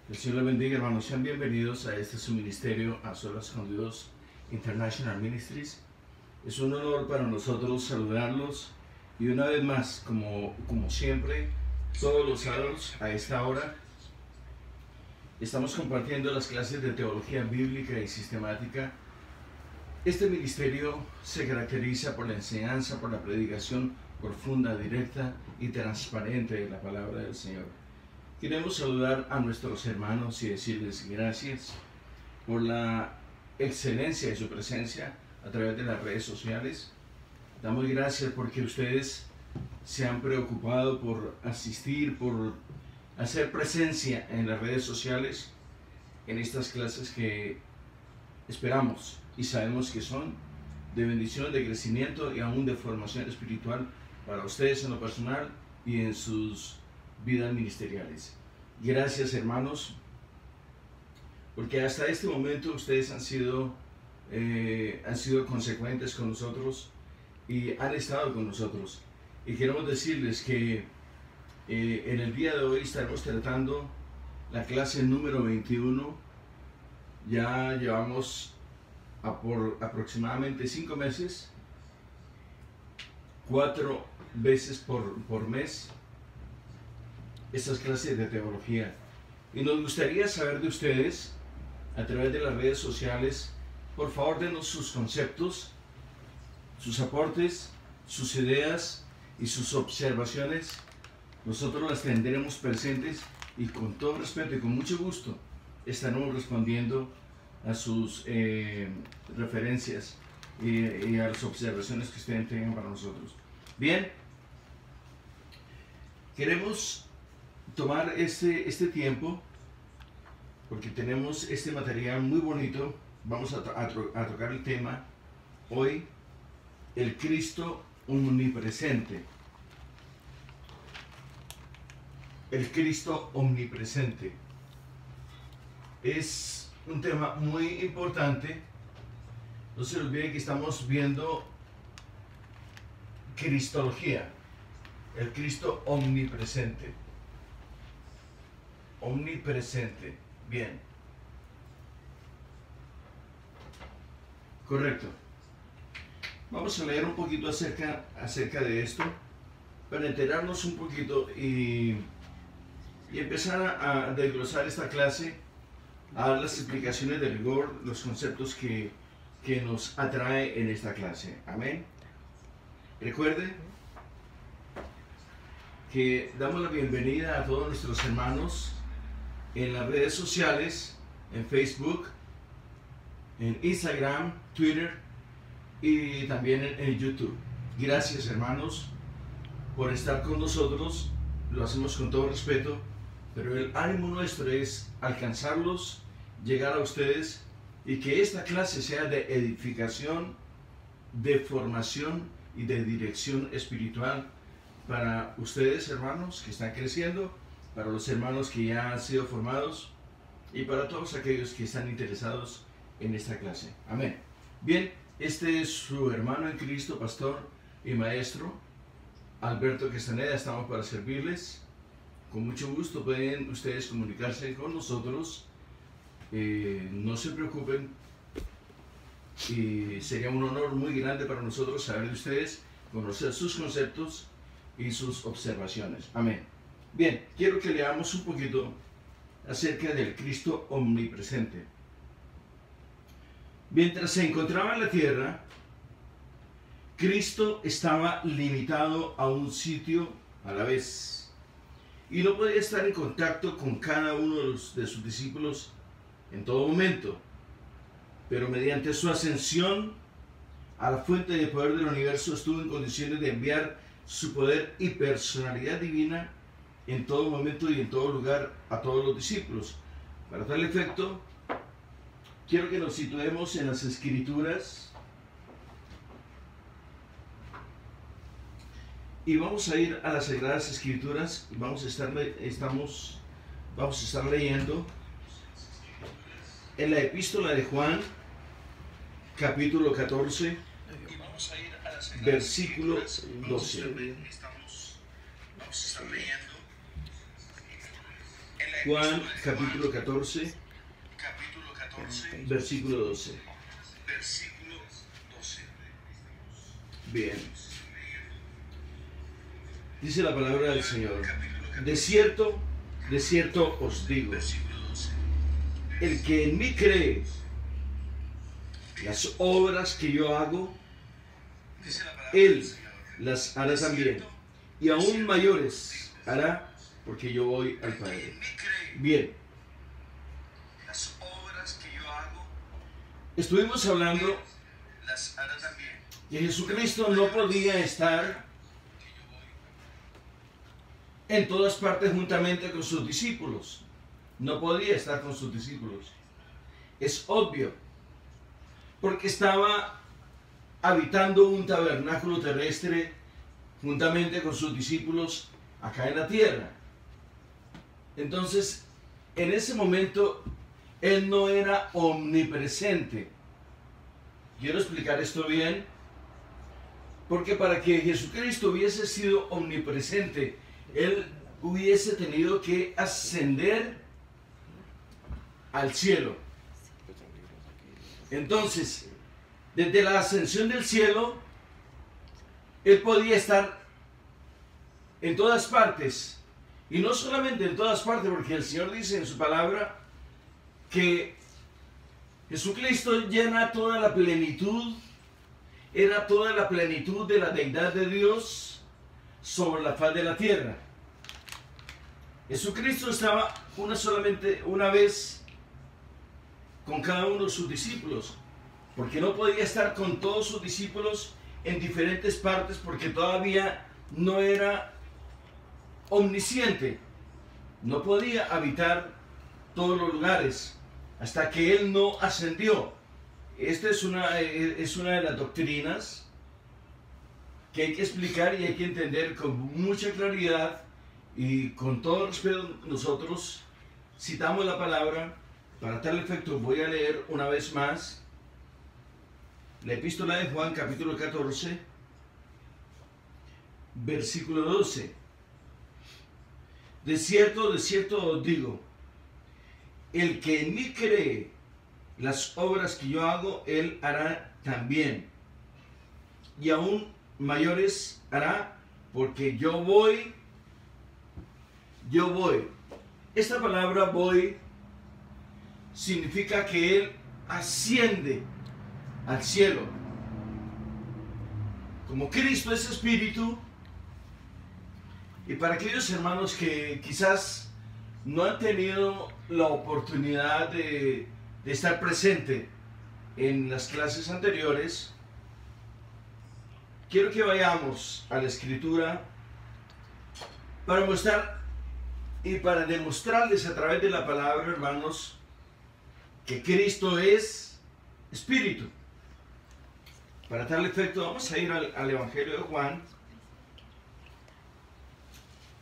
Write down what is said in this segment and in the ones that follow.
El Señor les bendiga, hermanos. Sean bienvenidos a este su ministerio, A Solas con Dios International Ministries. Es un honor para nosotros saludarlos y una vez más, como siempre, todos los sábados a esta hora, estamos compartiendo las clases de teología bíblica y sistemática. Este ministerio se caracteriza por la enseñanza, por la predicación profunda, directa y transparente de la palabra del Señor. Queremos saludar a nuestros hermanos y decirles gracias por la excelencia de su presencia a través de las redes sociales. Damos gracias porque ustedes se han preocupado por asistir, por hacer presencia en las redes sociales, en estas clases que esperamos y sabemos que son de bendición, de crecimiento y aún de formación espiritual para ustedes en lo personal y en sus vidas ministeriales. Gracias, hermanos, porque hasta este momento ustedes han sido consecuentes con nosotros y han estado con nosotros. Y queremos decirles que en el día de hoy estaremos tratando la clase número 21. Ya llevamos por aproximadamente 5 meses, 4 veces por mes, estas clases de teología. Y nos gustaría saber de ustedes, a través de las redes sociales, por favor denos sus conceptos, sus aportes, sus ideas y sus observaciones. Nosotros las tendremos presentes y con todo respeto y con mucho gusto estaremos respondiendo a sus referencias y a las observaciones que ustedes tengan para nosotros. Bien, queremos tomar este tiempo porque tenemos este material muy bonito. Vamos a tocar el tema hoy, el Cristo omnipresente. El Cristo omnipresente es un tema muy importante. No se olviden que estamos viendo Cristología, el Cristo omnipresente. Omnipresente. Bien. Correcto. Vamos a leer un poquito acerca de esto para enterarnos un poquito y empezar a desglosar esta clase, a dar las explicaciones de rigor, los conceptos que nos atrae en esta clase. Amén. Recuerde que damos la bienvenida a todos nuestros hermanos en las redes sociales, en Facebook, en Instagram, Twitter y también en YouTube. Gracias, hermanos, por estar con nosotros. Lo hacemos con todo respeto, pero el ánimo nuestro es alcanzarlos, llegar a ustedes y que esta clase sea de edificación, de formación y de dirección espiritual para ustedes, hermanos, que están creciendo, para los hermanos que ya han sido formados y para todos aquellos que están interesados en esta clase. Amén. Bien, este es su hermano en Cristo, pastor y maestro, Alberto Castaneda. Estamos para servirles. Con mucho gusto pueden ustedes comunicarse con nosotros. No se preocupen. Y sería un honor muy grande para nosotros saber de ustedes, conocer sus conceptos y sus observaciones. Amén. Bien, quiero que leamos un poquito acerca del Cristo omnipresente. Mientras se encontraba en la tierra, Cristo estaba limitado a un sitio a la vez y no podía estar en contacto con cada uno de sus discípulos en todo momento. Pero mediante su ascensión a la fuente de poder del universo estuvo en condiciones de enviar su poder y personalidad divina en todo momento y en todo lugar a todos los discípulos. Para tal efecto, quiero que nos situemos en las Escrituras y vamos a ir a las Sagradas Escrituras y vamos a estar leyendo en la Epístola de Juan, capítulo 14, versículo 12. Vamos a estar leyendo en la Juan capítulo 14, versículo 12. Bien. Dice la palabra del Señor: de cierto os digo, el que en mí cree, las obras que yo hago, él las hará también, y aún mayores hará, porque yo voy al Padre. Bien. Estuvimos hablando que Jesucristo no podía estar en todas partes juntamente con sus discípulos. No podía estar con sus discípulos. Es obvio, porque estaba habitando un tabernáculo terrestre juntamente con sus discípulos acá en la tierra. Entonces, en ese momento, él no era omnipresente. Quiero explicar esto bien, porque para que Jesucristo hubiese sido omnipresente, él hubiese tenido que ascender al cielo. Entonces, desde la ascensión del cielo, él podía estar en todas partes. Y no solamente en todas partes, porque el Señor dice en su palabra que Jesucristo llena toda la plenitud, era toda la plenitud de la deidad de Dios sobre la faz de la tierra. Jesucristo estaba una vez con cada uno de sus discípulos, porque no podía estar con todos sus discípulos en diferentes partes, porque todavía no era omnisciente, no podía habitar todos los lugares hasta que él no ascendió. Esta es una de las doctrinas que hay que explicar y hay que entender con mucha claridad, y con todo respeto. Nosotros citamos la palabra. Para tal efecto voy a leer una vez más la epístola de Juan capítulo 14, versículo 12. De cierto os digo, el que en mí cree, las obras que yo hago, él hará también, y aún mayores hará, porque yo voy. Esta palabra voy significa que él asciende al cielo. Como Cristo es espíritu, y para aquellos hermanos que quizás no han tenido la oportunidad de estar presente en las clases anteriores, quiero que vayamos a la Escritura para mostrar y para demostrarles a través de la palabra, hermanos, que Cristo es espíritu. Para tal efecto vamos a ir al Evangelio de Juan,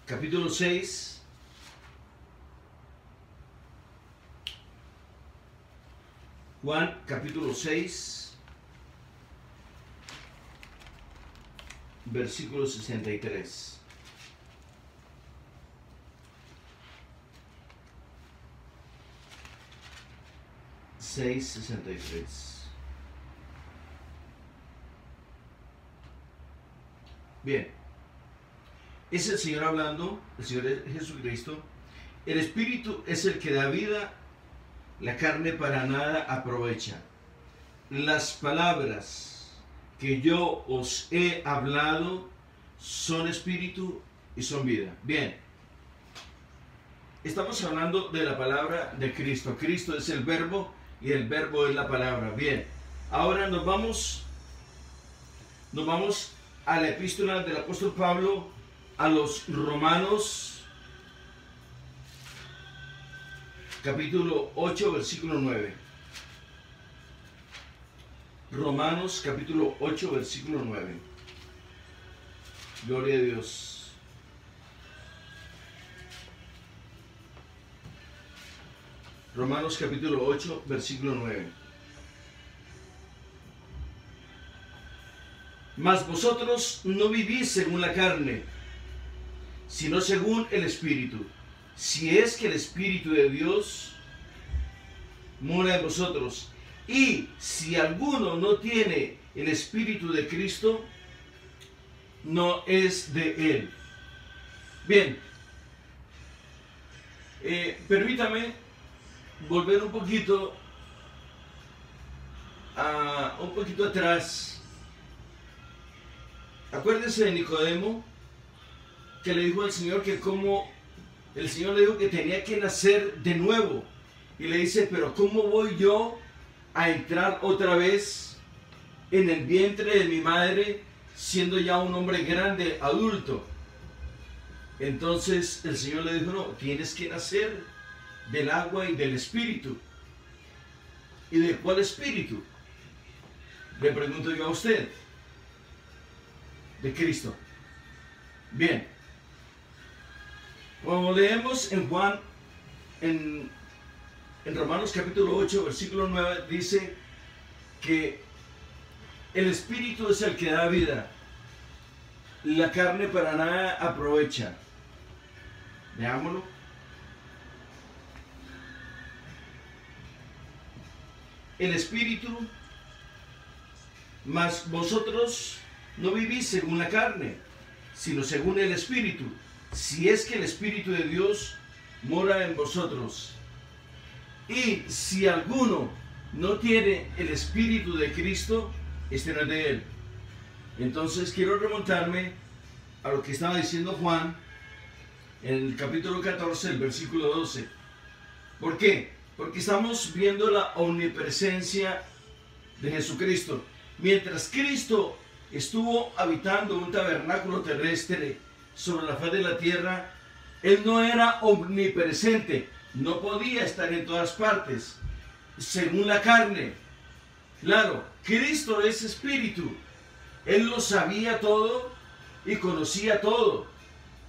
capítulo 6, Juan capítulo 6, versículo 63. Bien, es el Señor hablando, el Señor es Jesucristo. El Espíritu es el que da vida, la carne para nada aprovecha. Las palabras que yo os he hablado son espíritu y son vida. Bien, estamos hablando de la palabra de Cristo. Cristo es el verbo y el verbo es la palabra. Bien, ahora nos vamos a la epístola del apóstol Pablo a los Romanos, capítulo 8, versículo 9. Romanos, capítulo 8, versículo 9. Gloria a Dios. Romanos capítulo 8, versículo 9. Mas vosotros no vivís según la carne, sino según el Espíritu. si es que el Espíritu de Dios mora en vosotros. Y si alguno no tiene el Espíritu de Cristo, no es de él. Bien, permítame volver un poquito atrás. Acuérdense de Nicodemo, que le dijo al Señor que el Señor le dijo que tenía que nacer de nuevo. Y le dice, pero ¿cómo voy yo a entrar otra vez en el vientre de mi madre siendo ya un hombre grande, adulto? Entonces el Señor le dijo, no, tienes que nacer del agua y del Espíritu. ¿Y de cuál Espíritu? Le pregunto yo a usted. De Cristo. Bien. Como leemos en Juan, en Romanos capítulo 8, versículo 9, dice que el Espíritu es el que da vida. La carne para nada aprovecha. Veámoslo. El Espíritu, mas vosotros no vivís según la carne, sino según el Espíritu, si es que el Espíritu de Dios mora en vosotros. Y si alguno no tiene el Espíritu de Cristo, este no es de él. Entonces quiero remontarme a lo que estaba diciendo Juan en el capítulo 14, el versículo 12. ¿Por qué? Porque estamos viendo la omnipresencia de Jesucristo. Mientras Cristo estuvo habitando un tabernáculo terrestre sobre la faz de la tierra, Él no era omnipresente, no podía estar en todas partes, según la carne. Claro, Cristo es espíritu, Él lo sabía todo y conocía todo,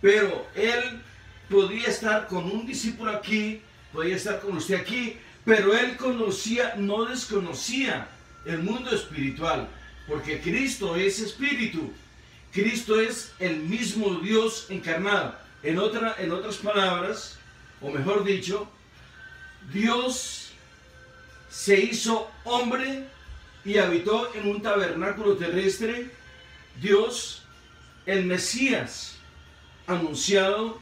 pero Él podía estar con un discípulo aquí, podía estar con usted aquí, pero Él conocía, no desconocía el mundo espiritual, porque Cristo es espíritu. Cristo es el mismo Dios encarnado. En otras palabras, o mejor dicho, Dios se hizo hombre y habitó en un tabernáculo terrestre. Dios, el Mesías, anunciado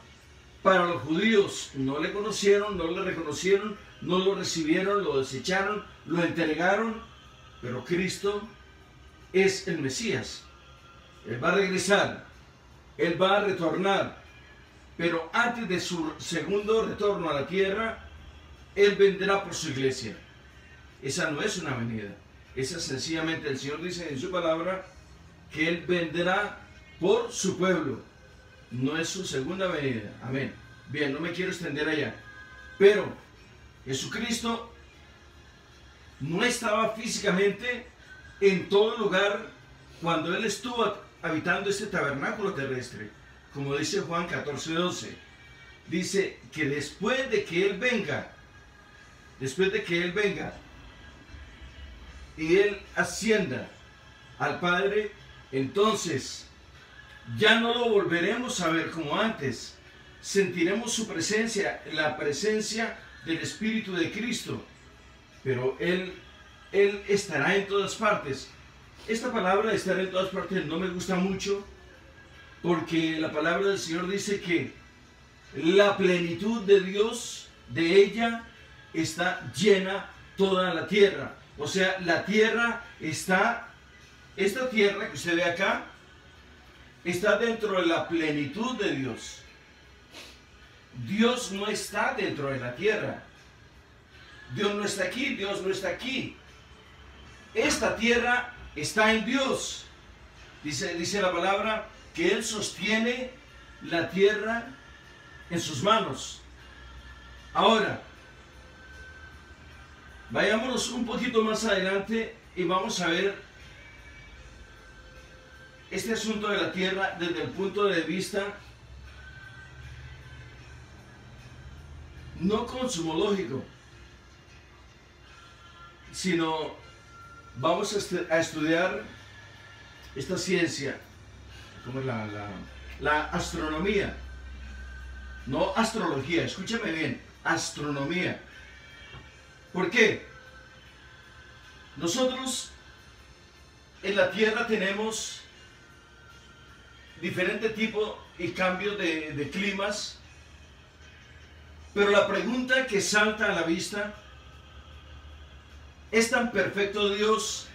para los judíos, no le conocieron, no le reconocieron, no lo recibieron, lo desecharon, lo entregaron, pero Cristo es el Mesías. Él va a regresar, Él va a retornar, pero antes de su segundo retorno a la tierra, Él vendrá por su iglesia. Esa no es una venida, esa sencillamente el Señor dice en su palabra que Él vendrá por su pueblo, no es su segunda venida. Amén. Bien, no me quiero extender allá, pero Jesucristo no estaba físicamente en todo lugar cuando Él estuvo habitando este tabernáculo terrestre. Como dice Juan 14:12, dice que después de que Él venga y Él ascienda al Padre, entonces ya no lo volveremos a ver como antes. Sentiremos su presencia, la presencia del Espíritu de Cristo, pero Él estará en todas partes. Esta palabra de estar en todas partes no me gusta mucho, porque la palabra del Señor dice que la plenitud de Dios, de ella, está llena toda la tierra. O sea, la tierra está, esta tierra que usted ve acá, está dentro de la plenitud de Dios. Dios no está dentro de la tierra. Dios no está aquí, Dios no está aquí. Esta tierra está en Dios. Dice la palabra que Él sostiene la tierra en sus manos. Ahora, vayámonos un poquito más adelante y vamos a ver este asunto de la tierra desde el punto de vista no cosmológico, sino vamos a estudiar esta ciencia, como es la astronomía. no astrología, escúchame bien, astronomía. ¿Por qué? Nosotros en la Tierra tenemos diferentes tipos y cambios de climas, pero la pregunta que salta a la vista: ¿es tan perfecto Dios?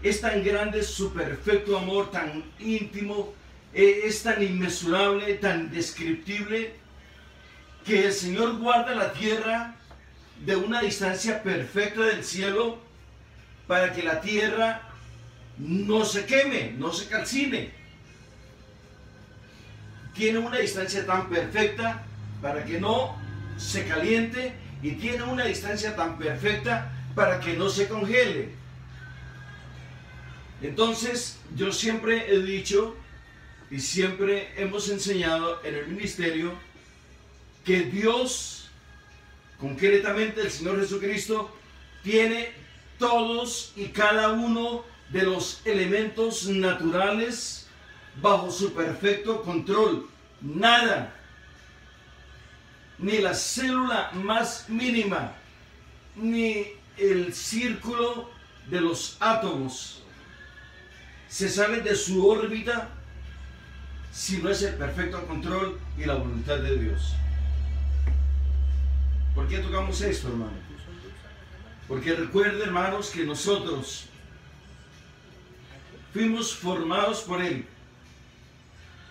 ¿Es tan grande su perfecto amor, tan íntimo, es tan inmesurable, tan descriptible, que el Señor guarda la tierra de una distancia perfecta del cielo para que la tierra no se queme, no se calcine? Tiene una distancia tan perfecta para que no se caliente, y tiene una distancia tan perfecta para que no se congele. Entonces, yo siempre he dicho y siempre hemos enseñado en el ministerio que Dios, concretamente el Señor Jesucristo, tiene todos y cada uno de los elementos naturales bajo su perfecto control. Nada, ni la célula más mínima, ni el círculo de los átomos se sale de su órbita si no es el perfecto control y la voluntad de Dios. ¿Por qué tocamos esto, hermano? Porque recuerden, hermanos, que nosotros fuimos formados por Él.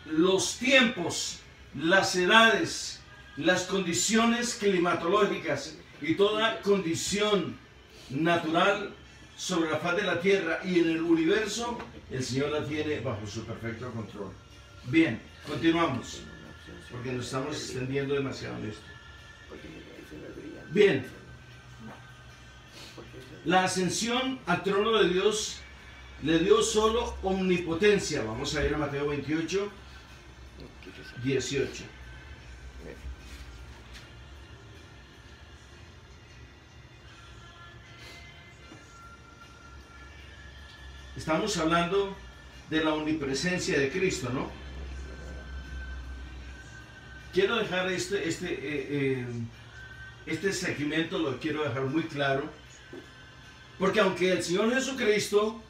Los tiempos, las edades, las condiciones climatológicas y toda condición natural sobre la faz de la tierra y en el universo, el Señor la tiene bajo su perfecto control. Bien, continuamos, porque nos estamos extendiendo demasiado en esto. Bien, la ascensión al trono de Dios le dio solo omnipotencia. Vamos a ir a Mateo 28, 18. Estamos hablando de la omnipresencia de Cristo, ¿no? Quiero dejar este segmento, lo quiero dejar muy claro, porque aunque el Señor Jesucristo,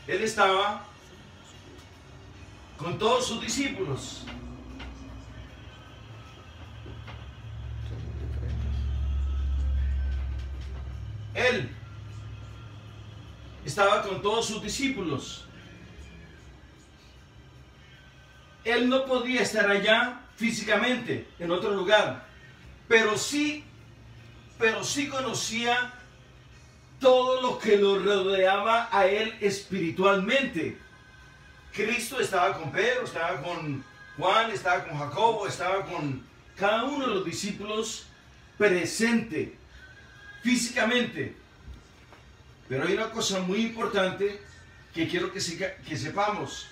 Él estaba con todos sus discípulos, Él estaba con todos sus discípulos. Él no podía estar allá físicamente, en otro lugar, pero sí conocía todo lo que lo rodeaba a Él espiritualmente. Cristo estaba con Pedro, estaba con Juan, estaba con Jacobo, estaba con cada uno de los discípulos presente físicamente. Pero hay una cosa muy importante que quiero que sepamos.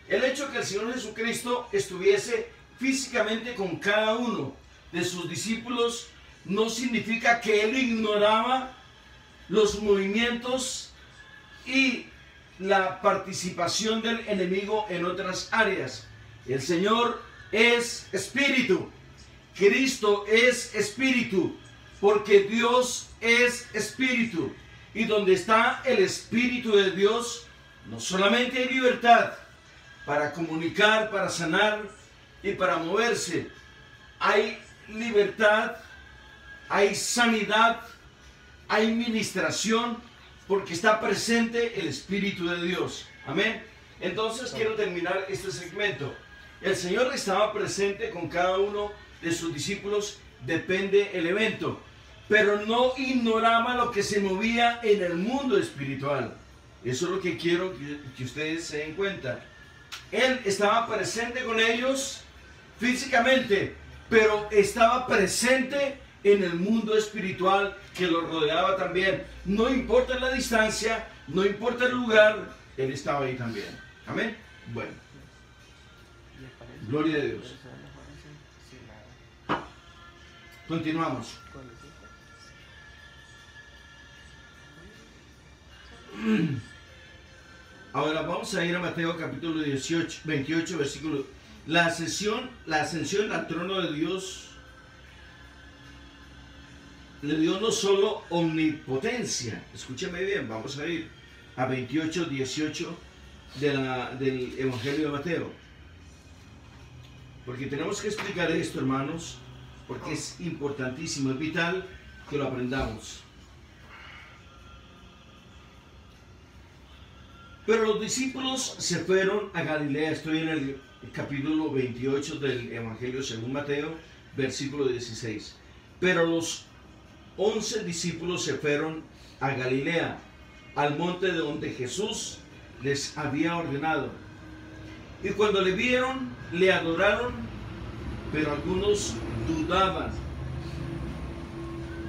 El hecho que el Señor Jesucristo estuviese físicamente con cada uno de sus discípulos no significa que Él ignoraba los movimientos y la participación del enemigo en otras áreas. El Señor es espíritu. Cristo es espíritu, porque Dios es espíritu. Y donde está el Espíritu de Dios, no solamente hay libertad para comunicar, para sanar y para moverse. Hay libertad, hay sanidad, hay ministración, porque está presente el Espíritu de Dios. Amén. Entonces quiero terminar este segmento. El Señor estaba presente con cada uno de sus discípulos, depende el evento, pero no ignoraba lo que se movía en el mundo espiritual. Eso es lo que quiero que ustedes se den cuenta. Él estaba presente con ellos físicamente, pero estaba presente en el mundo espiritual que lo rodeaba también. No importa la distancia, no importa el lugar, Él estaba ahí también. Amén. Bueno, gloria a Dios. Continuamos. Ahora vamos a ir a Mateo capítulo 28, versículo. La ascensión al trono de Dios le dio no solo omnipotencia, escúcheme bien, vamos a ir a 28, 18 del Evangelio de Mateo. Porque tenemos que explicar esto, hermanos, porque es importantísimo, es vital que lo aprendamos. Pero los discípulos se fueron a Galilea. Estoy en el capítulo 28 del Evangelio según Mateo, versículo 16. Pero los 11 discípulos se fueron a Galilea, al monte de donde Jesús les había ordenado. Y cuando le vieron, le adoraron, pero algunos dudaban.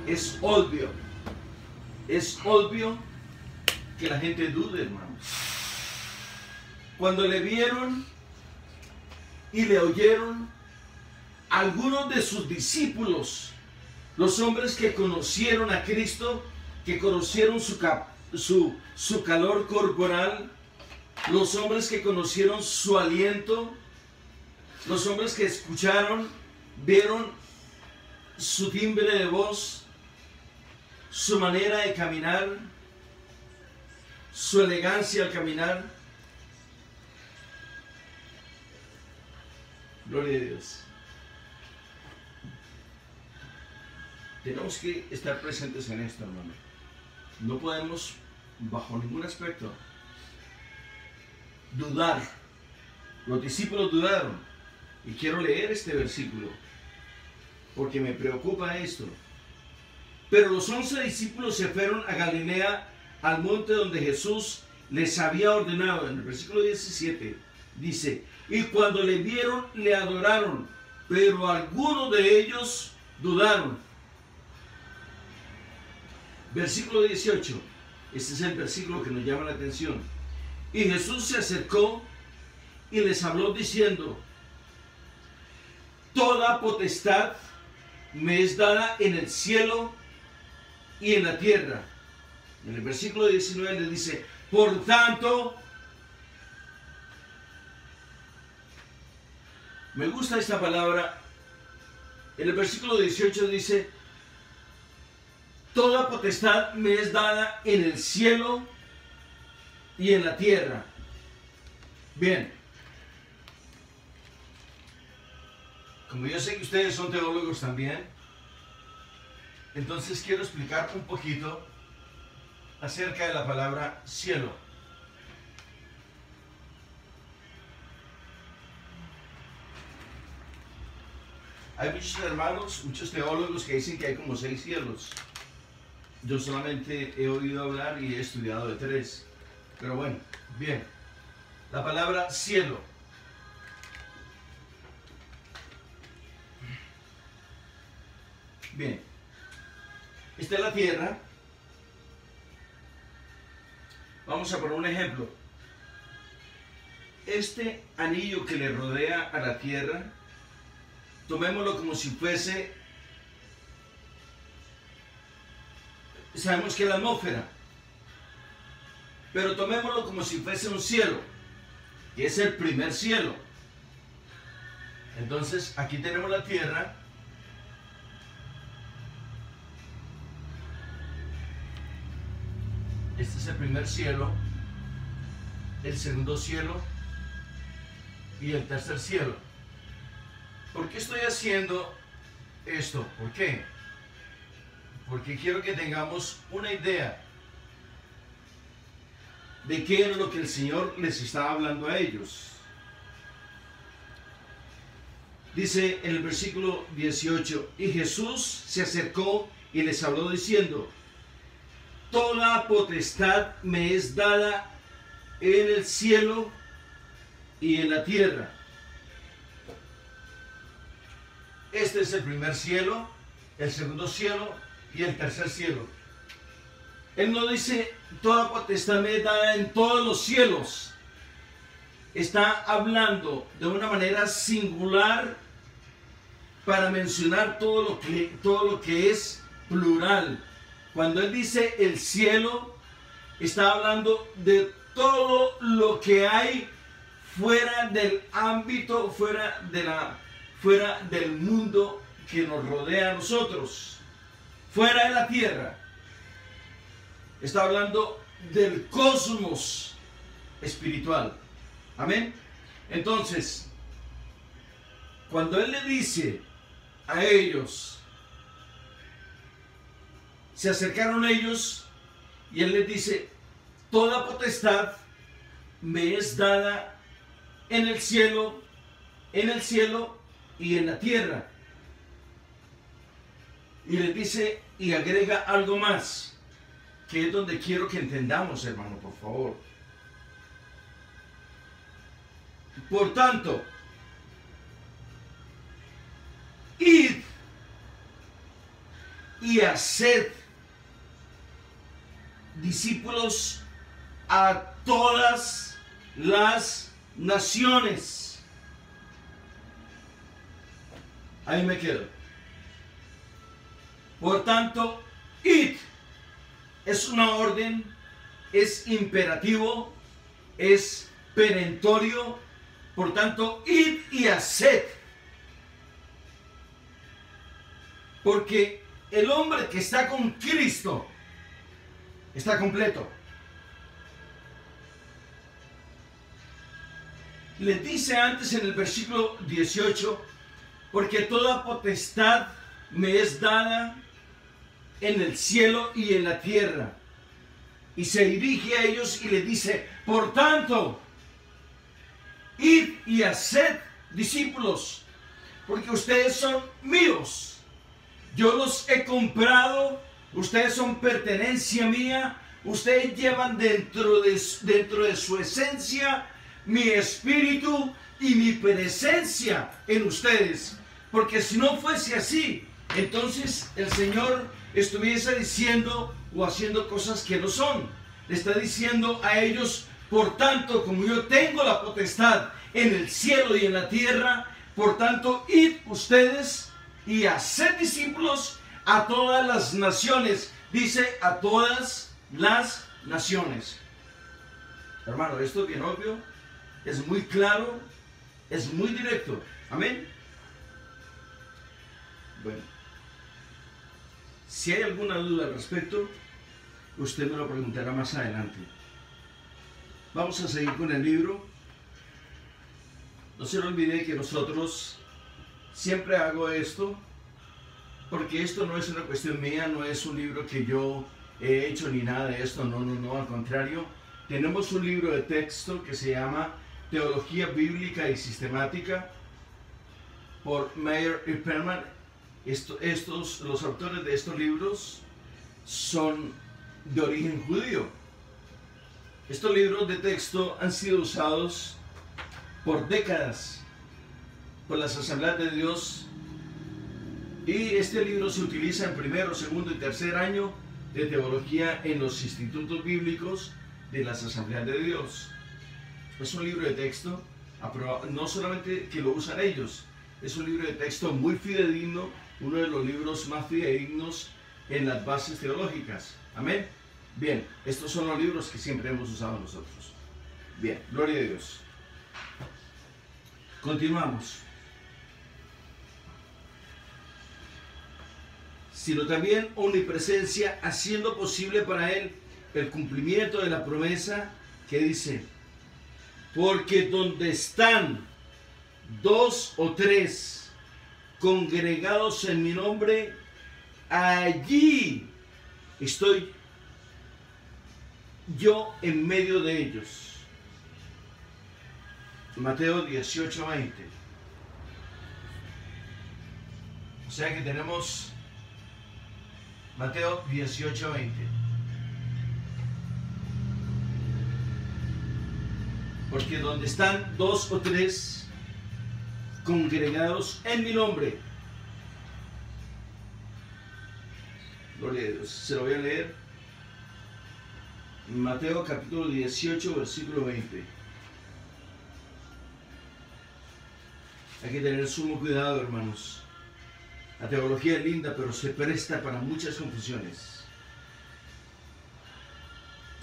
Es obvio que la gente dude, hermanos. Cuando le vieron y le oyeron, algunos de sus discípulos, los hombres que conocieron a Cristo, que conocieron su calor corporal, los hombres que conocieron su aliento, los hombres que escucharon, vieron su timbre de voz, su manera de caminar, su elegancia al caminar. Gloria a Dios. Tenemos que estar presentes en esto, hermano. No podemos, bajo ningún aspecto, dudar. Los discípulos dudaron. Y quiero leer este versículo, porque me preocupa esto. Pero los 11 discípulos se fueron a Galilea, al monte donde Jesús les había ordenado. En el versículo 17 dice: y cuando le vieron, le adoraron, pero algunos de ellos dudaron. Versículo 18. Este es el versículo que nos llama la atención. Y Jesús se acercó y les habló diciendo: toda potestad me es dada en el cielo y en la tierra. En el versículo 19 le dice: por tanto, me gusta esta palabra. En el versículo 18 dice: toda potestad me es dada en el cielo y en la tierra. Bien. Como yo sé que ustedes son teólogos también, entonces quiero explicar un poquito acerca de la palabra cielo. Hay muchos hermanos, muchos teólogos que dicen que hay como 6 cielos. Yo solamente he oído hablar y he estudiado de 3. Pero bueno, bien. La palabra cielo. Bien. Esta es la tierra. Vamos a poner un ejemplo. Este anillo que le rodea a la tierra, tomémoslo como si fuese, sabemos que es la atmósfera, pero tomémoslo como si fuese un cielo, que es el primer cielo. Entonces aquí tenemos la tierra, este es el primer cielo, el segundo cielo y el tercer cielo. ¿Por qué estoy haciendo esto? ¿Por qué? Porque quiero que tengamos una idea de qué era lo que el Señor les estaba hablando a ellos. Dice en el versículo 18: y Jesús se acercó y les habló diciendo: toda potestad me es dada en el cielo y en la tierra. Este es el primer cielo, el segundo cielo y el tercer cielo. Él no dice toda potestad me es dada en todos los cielos. Está hablando de una manera singular para mencionar todo lo que es plural. Cuando él dice el cielo, está hablando de todo lo que hay fuera del ámbito, fuera del mundo que nos rodea a nosotros, fuera de la tierra. Está hablando del cosmos espiritual. Amén. Entonces, cuando Él le dice a ellos, se acercaron ellos y Él les dice: toda potestad me es dada en el cielo y en la tierra. Y les dice y agrega algo más, que es donde quiero que entendamos, hermano, por favor. Por tanto, id y haced discípulos a todas las naciones. Ahí me quedo. Por tanto, id es una orden, es imperativo, es perentorio. Por tanto, id y haced. Porque el hombre que está con Cristo está completo. Les dice antes en el versículo 18: porque toda potestad me es dada en el cielo y en la tierra. Y se dirige a ellos y les dice: por tanto, id y haced discípulos, porque ustedes son míos. Yo los he comprado, ustedes son pertenencia mía, ustedes llevan dentro de su esencia mi espíritu y mi presencia en ustedes. Porque si no fuese así, entonces el Señor estuviese diciendo o haciendo cosas que no son. Le está diciendo a ellos: por tanto, como yo tengo la potestad en el cielo y en la tierra, por tanto, id ustedes y haced discípulos a todas las naciones. Dice: a todas las naciones. Hermano, esto es bien obvio, es muy claro, es muy directo. Amén. Bueno, si hay alguna duda al respecto, usted me lo preguntará más adelante. Vamos a seguir con el libro. No se le olvide que nosotros siempre hago esto, porque esto no es una cuestión mía, no es un libro que yo he hecho ni nada de esto, no, al contrario. Tenemos un libro de texto que se llama Teología Bíblica y Sistemática por Meyer y Perman. Los autores de estos libros son de origen judío. Estos libros de texto han sido usados por décadas por las Asambleas de Dios, y este libro se utiliza en primero, segundo y tercer año de teología en los institutos bíblicos de las Asambleas de Dios. Es un libro de texto, no solamente que lo usan ellos, es un libro de texto muy fidedigno, uno de los libros más fidedignos en las bases teológicas. Amén. Bien, estos son los libros que siempre hemos usado nosotros. Bien, gloria a Dios. Continuamos. Sino también omnipresencia, haciendo posible para él el cumplimiento de la promesa que dice: porque donde están dos o tres congregados en mi nombre, allí estoy yo en medio de ellos. Mateo 18:20. O sea que tenemos Mateo 18:20. Porque donde están dos o tres congregados en mi nombre. Gloria a Dios. Se lo voy a leer. Mateo capítulo 18, versículo 20. Hay que tener sumo cuidado, hermanos. La teología es linda, pero se presta para muchas confusiones.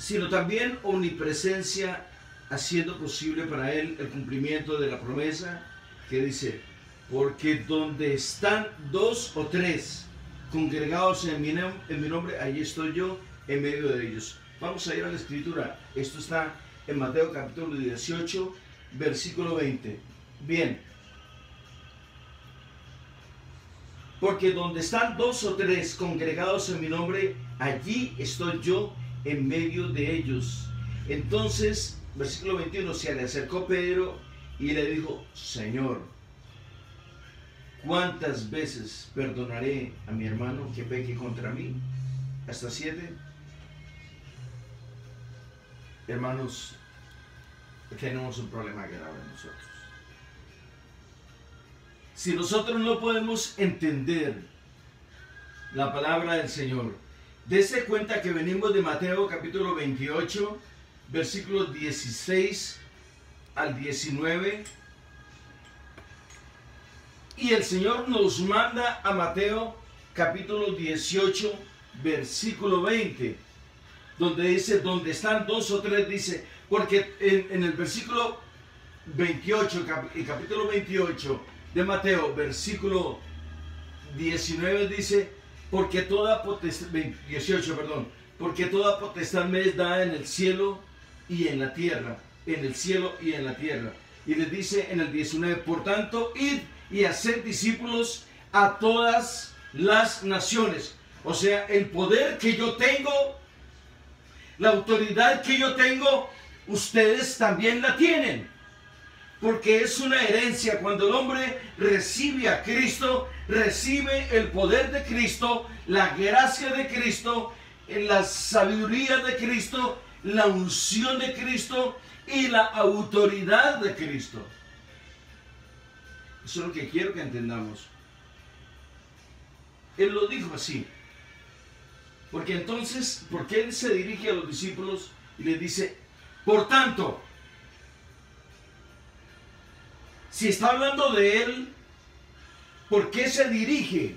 sino también omnipresencia, haciendo posible para él el cumplimiento de la promesa que dice, porque donde están dos o tres congregados en mi nombre, allí estoy yo en medio de ellos. Vamos a ir a la escritura. Esto está en Mateo capítulo 18, versículo 20. Bien. Porque donde están dos o tres congregados en mi nombre, allí estoy yo en medio de ellos. Entonces, versículo 21, se le acercó Pedro y le dijo, Señor, ¿cuántas veces perdonaré a mi hermano que peque contra mí? ¿Hasta 7? Hermanos, tenemos un problema grave nosotros. Si nosotros no podemos entender la palabra del Señor, dése cuenta que venimos de Mateo capítulo 28, versículos 16 al 19. Y el Señor nos manda a Mateo capítulo 18, versículo 20, donde dice, donde están dos o tres, dice, porque en el versículo 28, el capítulo 28 de Mateo, versículo 19 dice, porque toda potestad, 18, perdón, porque toda potestad me es dada en el cielo y en la tierra, en el cielo y en la tierra. Y les dice en el 19, por tanto, id y haced discípulos a todas las naciones. O sea, el poder que yo tengo, la autoridad que yo tengo, ustedes también la tienen. Porque es una herencia. Cuando el hombre recibe a Cristo, recibe el poder de Cristo, la gracia de Cristo, la sabiduría de Cristo, la unción de Cristo y la autoridad de Cristo. Eso es lo que quiero que entendamos. Él lo dijo así. Porque entonces, ¿por qué él se dirige a los discípulos y les dice, por tanto, si está hablando de él, ¿por qué se dirige?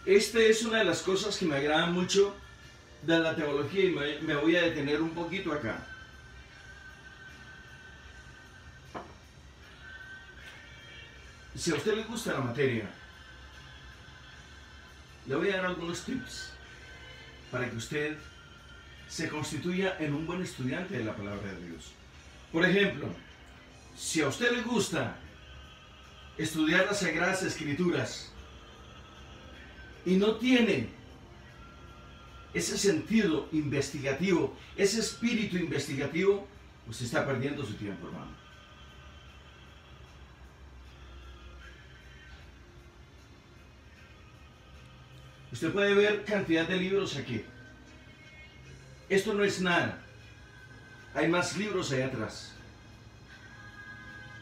Esta es una de las cosas que me agrada mucho de la teología y me voy a detener un poquito acá. Si a usted le gusta la materia, le voy a dar algunos tips para que usted se constituya en un buen estudiante de la palabra de Dios. Por ejemplo, si a usted le gusta estudiar las Sagradas Escrituras y no tiene ese sentido investigativo, ese espíritu investigativo, usted está perdiendo su tiempo, hermano. Usted puede ver cantidad de libros aquí. Esto no es nada. Hay más libros allá atrás.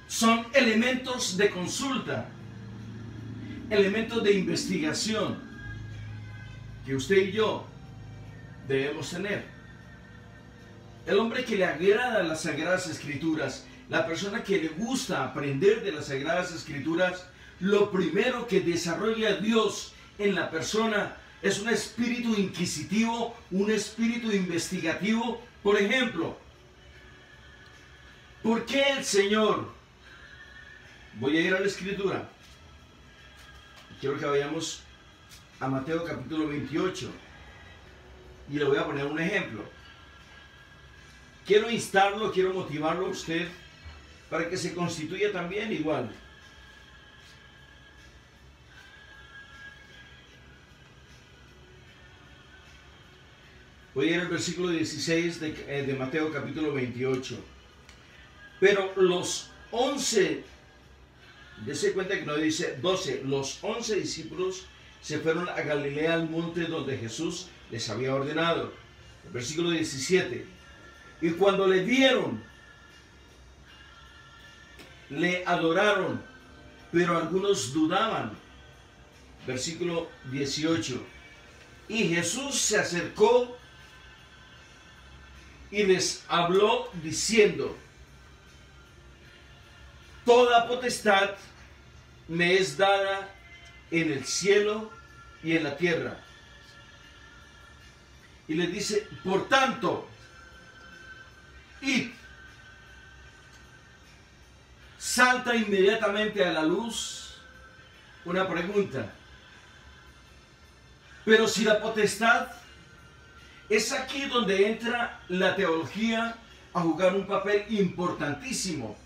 Son elementos de consulta, elementos de investigación que usted y yo debemos tener. El hombre que le agrada las Sagradas Escrituras, la persona que le gusta aprender de las Sagradas Escrituras, lo primero que desarrolla Dios en la persona es un espíritu inquisitivo, un espíritu investigativo. Por ejemplo, ¿por qué el Señor? Voy a ir a la Escritura. Quiero que vayamos a Mateo capítulo 28 y le voy a poner un ejemplo. Quiero instarlo, quiero motivarlo a usted para que se constituya también igual. Voy a ir al versículo 16 de Mateo capítulo 28. Pero los 11, dése cuenta que no dice 12, los 11 discípulos se fueron a Galilea, al monte donde Jesús les había ordenado. El versículo 17. Y cuando le vieron, le adoraron, pero algunos dudaban. Versículo 18. Y Jesús se acercó y les habló diciendo, toda potestad me es dada en el cielo y en la tierra. Y les dice, por tanto, id. Salta inmediatamente a la luz una pregunta. Pero si la potestad, es aquí donde entra la teología a jugar un papel importantísimo.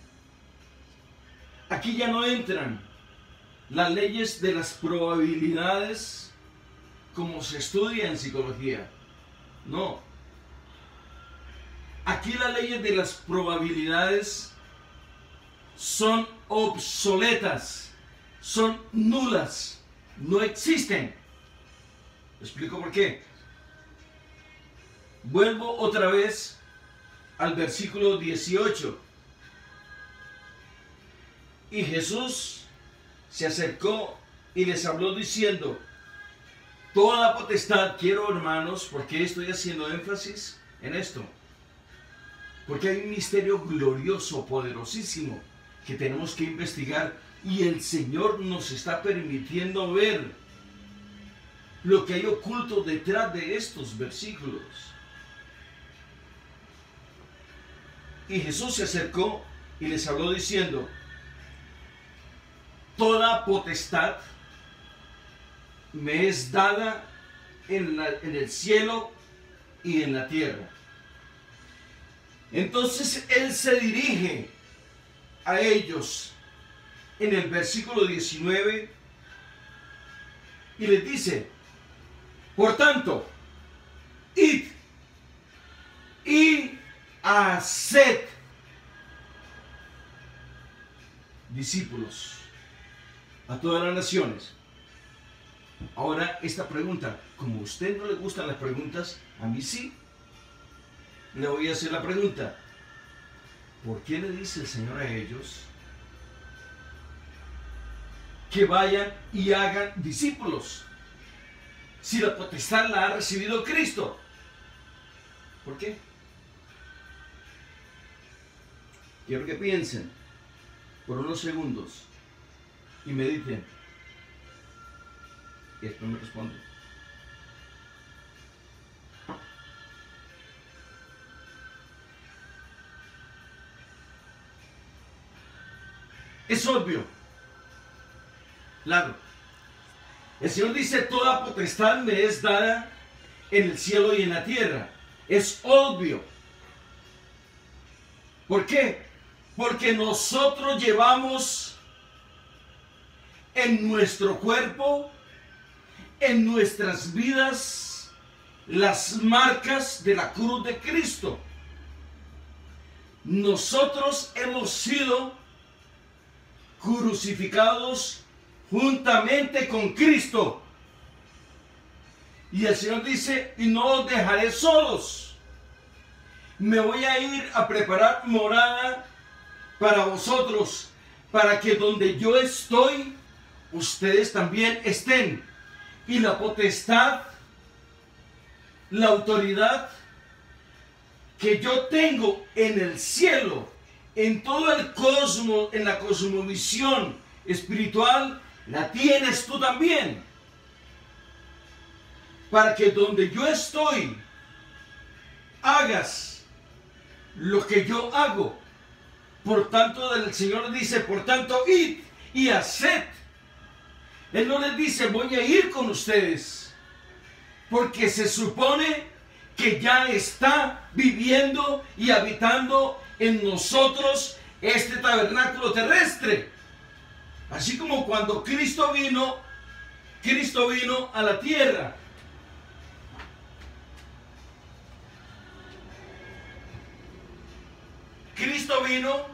Aquí ya no entran las leyes de las probabilidades como se estudia en psicología. No. Aquí las leyes de las probabilidades son obsoletas, son nulas, no existen. ¿Explico por qué? Vuelvo otra vez al versículo 18. Y Jesús se acercó y les habló diciendo: toda potestad, quiero hermanos, ¿por qué estoy haciendo énfasis en esto? Porque hay un misterio glorioso, poderosísimo, que tenemos que investigar, y el Señor nos está permitiendo ver lo que hay oculto detrás de estos versículos. Y Jesús se acercó y les habló diciendo: toda potestad me es dada en el cielo y en la tierra. Entonces Él se dirige a ellos en el versículo 19 y les dice: por tanto, id y haced discípulos a todas las naciones. Ahora esta pregunta, como a usted no le gustan las preguntas, a mí sí, le voy a hacer la pregunta: ¿por qué le dice el Señor a ellos que vayan y hagan discípulos si la potestad la ha recibido Cristo? ¿Por qué? Quiero que piensen por unos segundos y mediten, y después me responden. Es obvio. Claro. El Señor dice: toda potestad me es dada en el cielo y en la tierra. Es obvio. ¿Por qué? Porque nosotros llevamos en nuestro cuerpo, en nuestras vidas, las marcas de la cruz de Cristo. Nosotros hemos sido crucificados juntamente con Cristo. Y el Señor dice: y no os dejaré solos. Me voy a ir a preparar morada para vosotros, para que donde yo estoy, ustedes también estén. Y la potestad, la autoridad que yo tengo en el cielo, en todo el cosmos, en la cosmovisión espiritual, la tienes tú también. Para que donde yo estoy, hagas lo que yo hago. Por tanto, el Señor dice: por tanto, id y haced. Él no les dice: voy a ir con ustedes, porque se supone que ya está viviendo y habitando en nosotros este tabernáculo terrestre. Así como cuando Cristo vino a la tierra. Cristo vino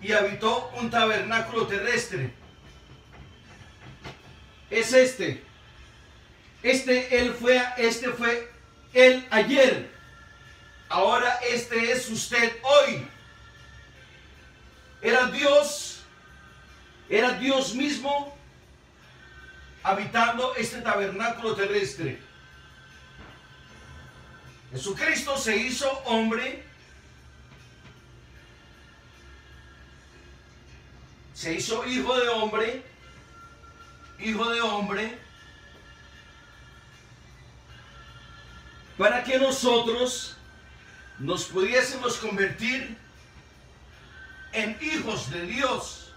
y habitó un tabernáculo terrestre. Es este fue él ayer. Ahora este es usted hoy. Era Dios mismo habitando este tabernáculo terrestre. Jesucristo se hizo hombre, se hizo hijo de hombre, para que nosotros nos pudiésemos convertir en hijos de Dios.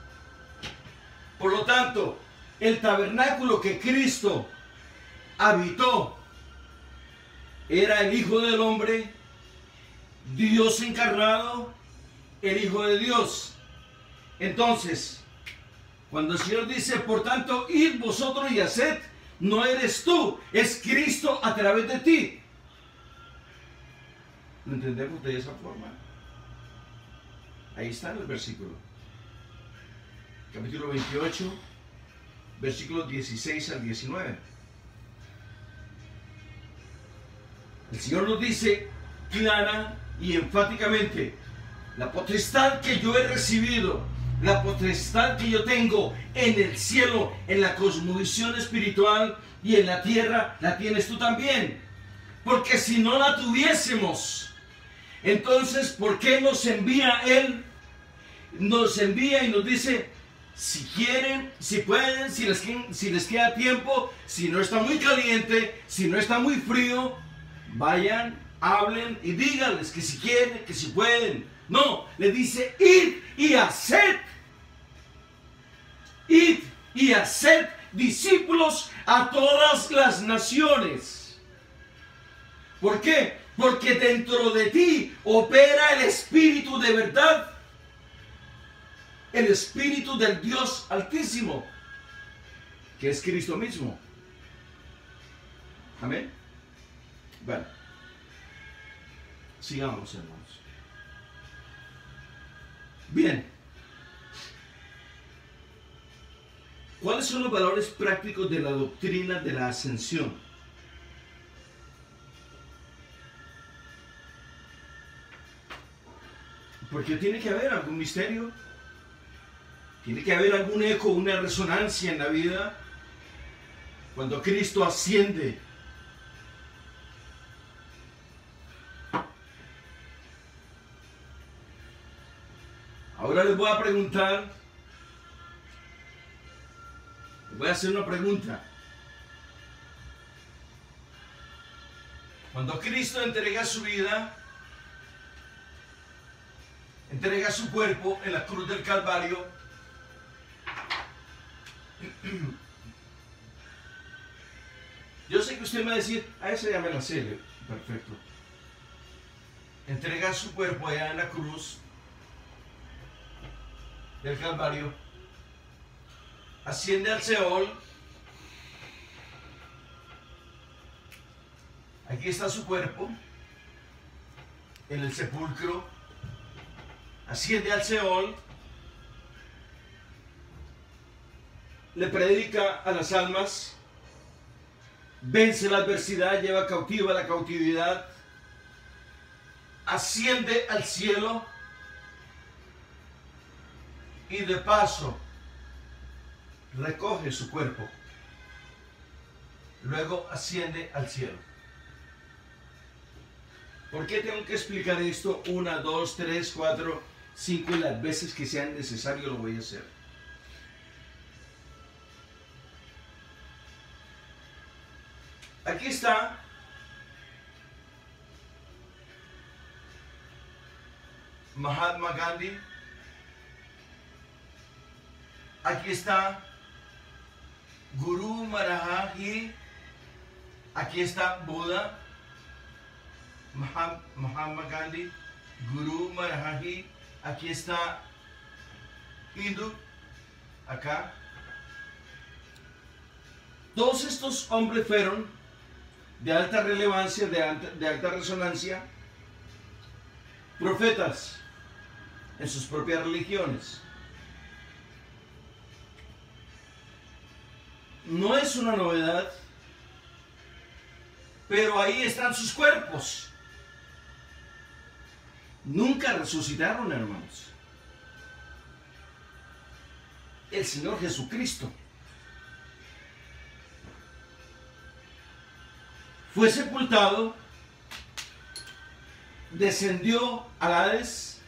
Por lo tanto, el tabernáculo que Cristo habitó era el Hijo del Hombre, Dios encarnado, el Hijo de Dios. Entonces, cuando el Señor dice, por tanto, id vosotros y haced, no eres tú, es Cristo a través de ti. ¿Lo entendemos de esa forma? Ahí está en el versículo. Capítulo 28, versículos 16 al 19. El Señor nos dice clara y enfáticamente, la potestad que yo he recibido, la potestad que yo tengo en el cielo, en la cosmovisión espiritual y en la tierra, la tienes tú también. Porque si no la tuviésemos, entonces, ¿por qué nos envía Él? Nos envía y nos dice, si quieren, si pueden, si les queda tiempo, si no está muy caliente, si no está muy frío, vayan, hablen y díganles que si quieren, que si pueden. No, le dice, id y haced. Id y haced discípulos a todas las naciones. ¿Por qué? Porque dentro de ti opera el Espíritu de verdad, el Espíritu del Dios Altísimo, que es Cristo mismo. Amén. Bueno, sigamos, hermanos. Bien, ¿cuáles son los valores prácticos de la doctrina de la ascensión? Porque tiene que haber algún misterio, tiene que haber algún eco, una resonancia en la vida cuando Cristo asciende. Ahora les voy a preguntar, les voy a hacer una pregunta. Cuando Cristo entrega su vida, entrega su cuerpo en la cruz del Calvario, yo sé que usted me va a decir, a esa ya me la sé, perfecto. Entrega su cuerpo allá en la cruz del Calvario, asciende al Seol, aquí está su cuerpo, en el sepulcro, asciende al Seol, le predica a las almas, vence la adversidad, lleva cautiva la cautividad, asciende al cielo y de paso recoge su cuerpo. Luego asciende al cielo. ¿Por qué tengo que explicar esto? 1, 2, 3, 4, 5 y las veces que sean necesario lo voy a hacer. Aquí está Mahatma Gandhi. Aquí está Guru Maharaji. Aquí está Buda. Mahatma Gandhi, Guru Maharaji. Aquí está Hindu. Acá. Todos estos hombres fueron de alta relevancia, de alta resonancia, profetas en sus propias religiones. No es una novedad, pero ahí están sus cuerpos. Nunca resucitaron, hermanos. El Señor Jesucristo fue sepultado, descendió al Hades,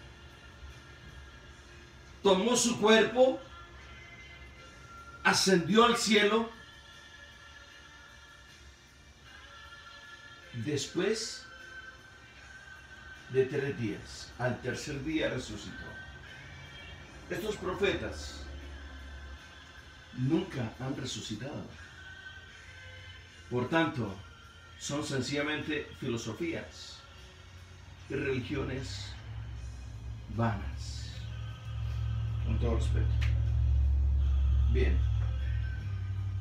tomó su cuerpo, ascendió al cielo, después de 3 días. Al tercer día resucitó. Estos profetas nunca han resucitado. Por tanto, son sencillamente filosofías y religiones vanas. Con todo respeto. Bien.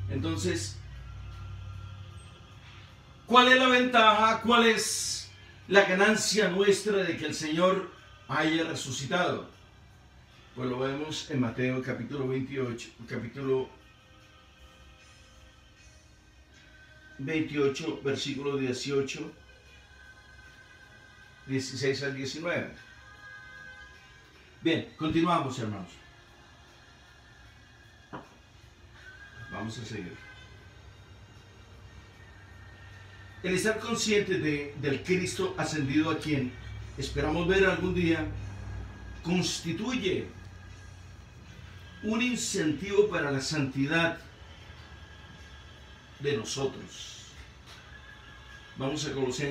Entonces, ¿cuál es la ventaja? ¿Cuál es la ganancia nuestra de que el Señor haya resucitado? Pues lo vemos en Mateo capítulo 28, versículo 18, 16 al 19. Bien, continuamos, hermanos. Vamos a seguir. El estar consciente del Cristo ascendido, a quien esperamos ver algún día, constituye un incentivo para la santidad de nosotros. Vamos a Colosenses